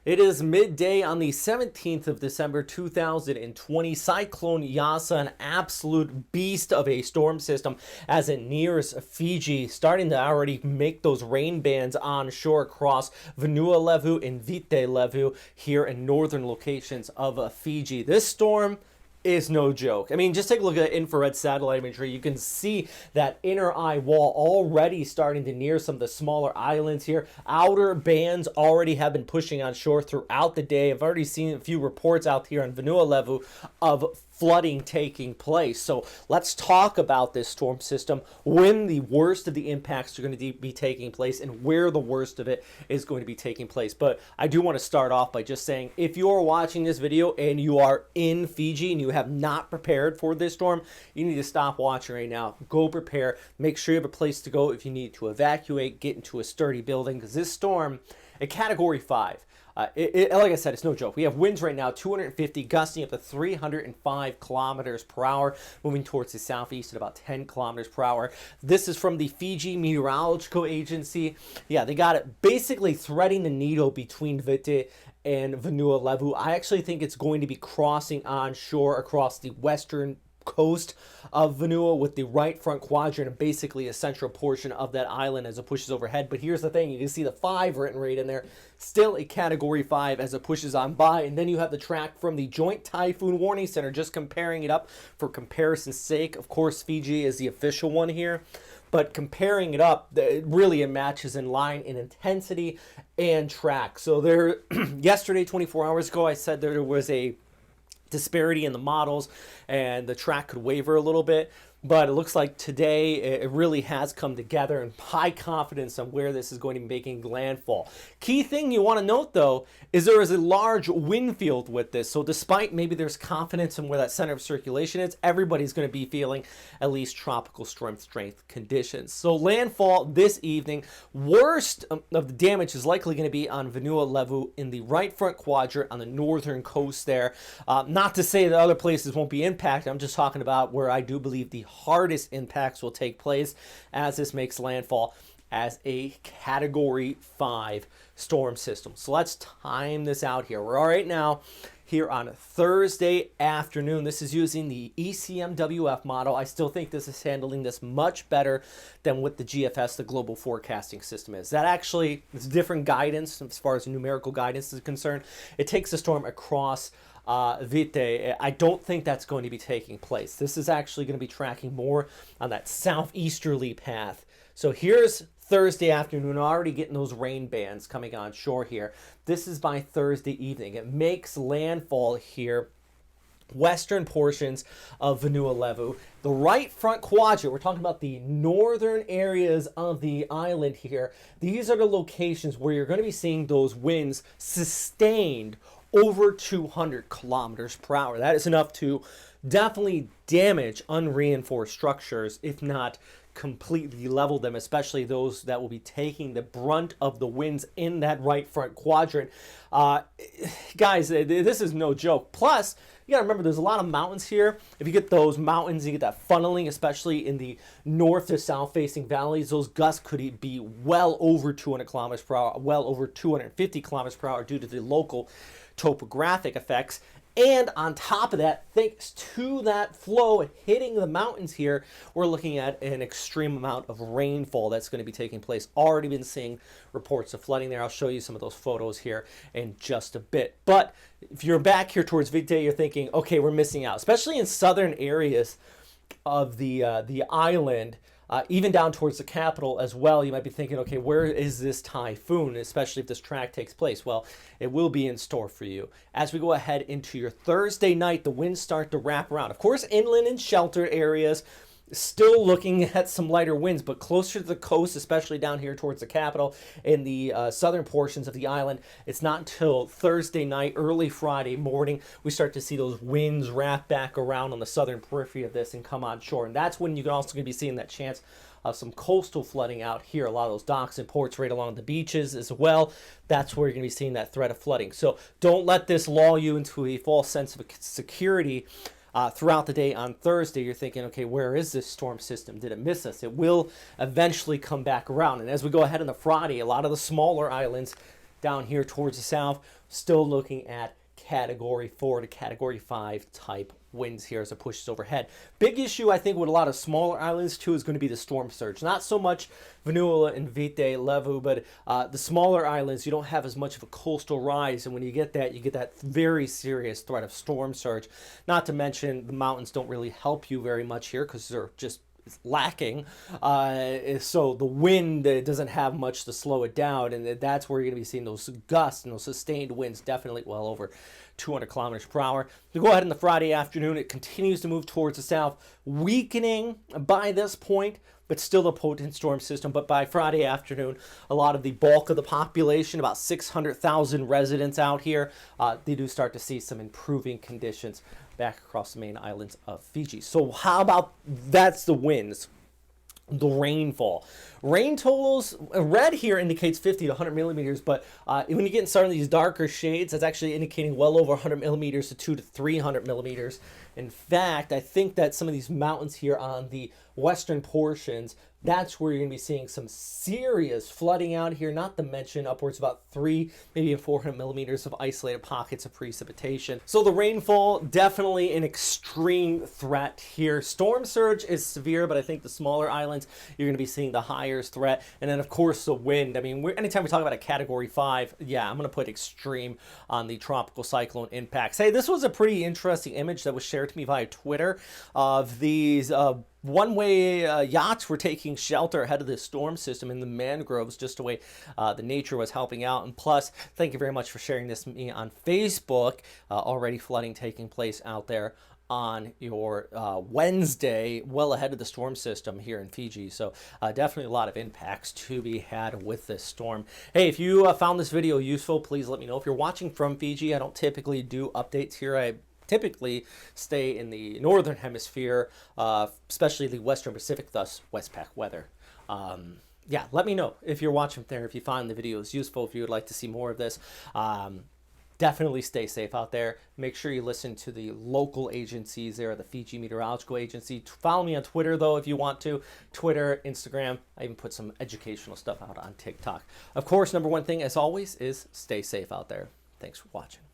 It is midday on the 17th of December 2020. Cyclone Yasa, an absolute beast of a storm system as it nears Fiji, starting to already make those rain bands on shore across Vanua Levu and Vite Levu here in northern locations of Fiji. This storm is no joke. I mean, just take a look at infrared satellite imagery. You can see that inner eye wall already starting to near some of the smaller islands here. Outer bands already have been pushing on shore throughout the day. I've already seen a few reports out here on Vanua Levu of flooding taking place. So let's talk about this storm system, when the worst of the impacts are going to be taking place, and where the worst of it is going to be taking place. But I do want to start off by just saying, if you are watching this video and you are in Fiji and you have not prepared for this storm, you need to stop watching right now. Go prepare. Make sure you have a place to go if you need to evacuate, get into a sturdy building, because this storm, a Category 5, like I said, it's no joke. We have winds right now, 250, gusting up to 305 kilometers per hour, moving towards the southeast at about 10 kilometers per hour. This is from the Fiji Meteorological Agency. Yeah, they got it basically threading the needle between Vite and Vanua Levu. I actually think it's going to be crossing on shore across the western coast of Vanua with the right front quadrant and basically a central portion of that island as it pushes overhead. But here's the thing, you can see the 5 written right in there, still a Category 5 as it pushes on by. And then you have the track from the Joint Typhoon Warning Center, just comparing it up for comparison's sake. Of course, Fiji is the official one here, but comparing it up, it really matches in line in intensity and track. So there, yesterday, 24 hours ago, I said there was a disparity in the models and the track could waver a little bit, but it looks like today it really has come together, and high confidence on where this is going to be making landfall. Key thing you want to note though is there is a large wind field with this, so despite maybe there's confidence in where that center of circulation is, everybody's going to be feeling at least tropical storm strength conditions. So landfall this evening, worst of the damage is likely going to be on Vanua Levu in the right front quadrant on the northern coast there. Not to say that other places won't be impacted, I'm just talking about where I do believe the hardest impacts will take place as this makes landfall as a Category 5 storm system. So let's time this out here. We're all right now here on Thursday afternoon. This is using the ECMWF model. I still think this is handling this much better than what the GFS, the global forecasting system, is. That actually is different guidance as far as numerical guidance is concerned. It takes the storm across Vite. I don't think that's going to be taking place. This is actually going to be tracking more on that southeasterly path. So here's Thursday afternoon, already getting those rain bands coming on shore here. This is by Thursday evening. It makes landfall here, western portions of Vanua Levu. The right front quadrant, we're talking about the northern areas of the island here. These are the locations where you're going to be seeing those winds sustained over 200 kilometers per hour. That is enough to definitely damage unreinforced structures, if not completely level them, especially those that will be taking the brunt of the winds in that right front quadrant. Guys, this is no joke. Plus, you gotta remember there's a lot of mountains here. If you get those mountains, you get that funneling, especially in the north to south facing valleys, those gusts could be well over 200 kilometers per hour, well over 250 kilometers per hour due to the local topographic effects. And on top of that, thanks to that flow hitting the mountains here, we're looking at an extreme amount of rainfall that's going to be taking place. Already been seeing reports of flooding there. I'll show you some of those photos here in just a bit. But if you're back here towards Vite, you're thinking, okay, we're missing out, especially in southern areas of the island. Even down towards the capital as well, you might be thinking, okay, where is this typhoon, especially if this track takes place? Well, it will be in store for you. As we go ahead into your Thursday night, the winds start to wrap around. Of course, inland and sheltered areas, still looking at some lighter winds, but closer to the coast, especially down here towards the capital in the southern portions of the island, it's not until Thursday night, early Friday morning, we start to see those winds wrap back around on the southern periphery of this and come on shore. And that's when you're also going to be seeing that chance of some coastal flooding out here. A lot of those docks and ports right along the beaches as well. That's where you're going to be seeing that threat of flooding. So don't let this lull you into a false sense of security. Throughout the day on Thursday, you're thinking, okay, where is this storm system? Did it miss us? It will eventually come back around. And as we go ahead on the Friday, a lot of the smaller islands down here towards the south, still looking at Category 4 to Category 5 type winds here as it pushes overhead. Big issue, I think, with a lot of smaller islands too is going to be the storm surge. Not so much Vanua and Levu, but the smaller islands, you don't have as much of a coastal rise, and when you get that very serious threat of storm surge. Not to mention the mountains don't really help you very much here because they're just lacking, so the wind doesn't have much to slow it down, and that's where you're going to be seeing those gusts and those sustained winds, definitely well over 200 kilometers per hour. To go ahead in the Friday afternoon, it continues to move towards the south, weakening by this point, but still a potent storm system. But by Friday afternoon, a lot of the bulk of the population, about 600,000 residents out here, they do start to see some improving conditions back across the main islands of Fiji. So how about, that's the winds. The rainfall. Rain totals, red here indicates 50 to 100 millimeters, but when you get started in these darker shades, that's actually indicating well over 100 millimeters to 200 to 300 millimeters. In fact, I think that some of these mountains here on the western portions, that's where you're going to be seeing some serious flooding out here, not to mention upwards of about 3, maybe 400 millimeters of isolated pockets of precipitation. So the rainfall, definitely an extreme threat here. Storm surge is severe, but I think the smaller islands, you're going to be seeing the higher threat. And then, of course, the wind. I mean, anytime we talk about a Category 5, yeah, I'm going to put extreme on the tropical cyclone impacts. Hey, this was a pretty interesting image that was shared to me via Twitter of these one-way yachts were taking shelter ahead of this storm system in the mangroves, just the way the nature was helping out. And plus, thank you very much for sharing this with me on Facebook. Already flooding taking place out there on your Wednesday, well ahead of the storm system here in Fiji. So definitely a lot of impacts to be had with this storm. Hey, if you found this video useful, please let me know. If you're watching from Fiji, I don't typically do updates here. I typically stay in the northern hemisphere, especially the western Pacific, thus Westpac weather. Yeah, let me know if you're watching there, if you find the videos useful, if you would like to see more of this. Definitely stay safe out there. Make sure you listen to the local agencies there, the Fiji Meteorological Agency. Follow me on Twitter, though, if you want to. Twitter, Instagram. I even put some educational stuff out on TikTok. Of course, number one thing, as always, is stay safe out there. Thanks for watching.